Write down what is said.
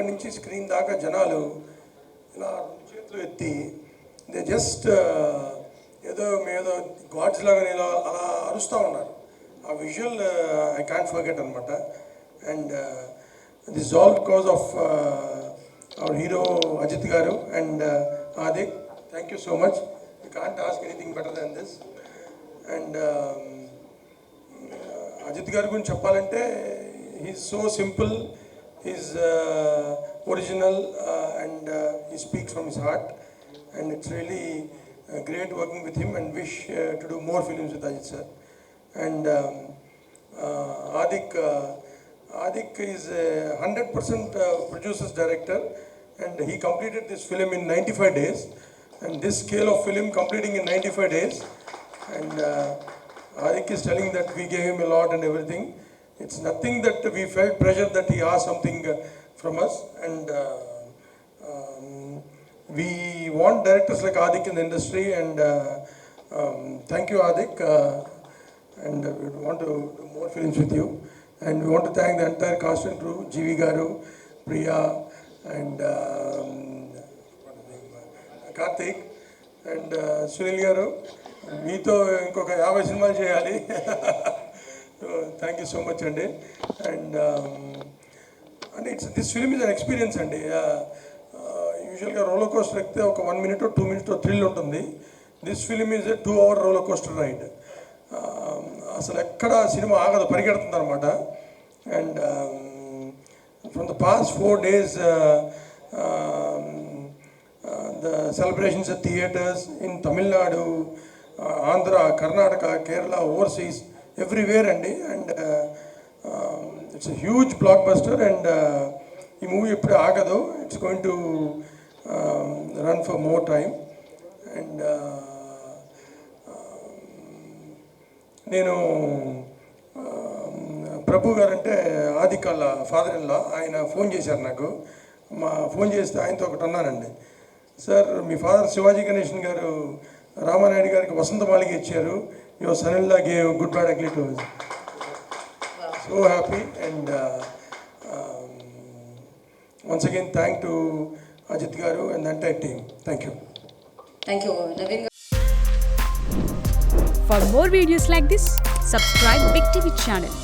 నుంచి స్క్రీన్ దాకా జనాలు ఇలా చేతులు ఎత్తి దే జస్ట్ ఏదో గాడ్స్ లాగా ఇలా అలా అరుస్తూ ఉన్నారు. ఆ విజువల్ ఐ కాంట్ ఫర్గెట్ అనమాట. And this all because of our hero Ajith గారు and Adhik. Thank you so much. You can't ask anything better than this. And Ajith గారి గురించి చెప్పాలంటే he's so simple, he's original, and he speaks from his heart, and it's really great working with him, and wish to do more films with Ajit sir. And Adik is a 100% producer's director, and he completed this film in 95 days, and this scale of film completing in 95 days, and Adik is telling that we gave him a lot and everything. It's nothing that we felt pressure that he asked something from us, and we want directors like Adik in the industry, and thank you Adik, and we want to do more films with you, and we want to thank the entire cast and crew, GV Garu, Priya, and Karthik, and Sunil Garu. మీతో ఇంకొక 50 సినిమాలు చేయాలి. Thank you so much అండి. And అంటే this film is an experience అండి. యూజువల్గా roller coaster ఎక్కితే ఒక 1 minute 2 minutes థ్రిల్ ఉంటుంది. This film is a 2 hour roller coaster ride. అసలు ఎక్కడ సినిమా ఆగదు, పరిగెడుతుంది అనమాట. And from the past 4 days the celebrations at theatres in Tamil Nadu, Andhra, Karnataka, Kerala, overseas, everywhere అండి. And it's a huge block buster. And ఈ movie ఎప్పుడు ఆగదు. It's going to run for more time. And నేను ప్రభు గారు అంటే ఆదిక్ వాళ్ళ father in law, ఆయన phone చేశారు నాకు. ఫోన్ చేస్తే ఆయనతో ఒకటి అన్నానండి, సార్ మీ ఫాదర్ శివాజీ గణేషన్ గారు రామానాయుడు గారికి వసంత మాలిక ఇచ్చారు, your son in law gave good bad ugly to us. So happy. And once again thank to Ajit garu and the entire team. Thank you. Thank you, Naveen. For more videos like this, subscribe Big TV channel.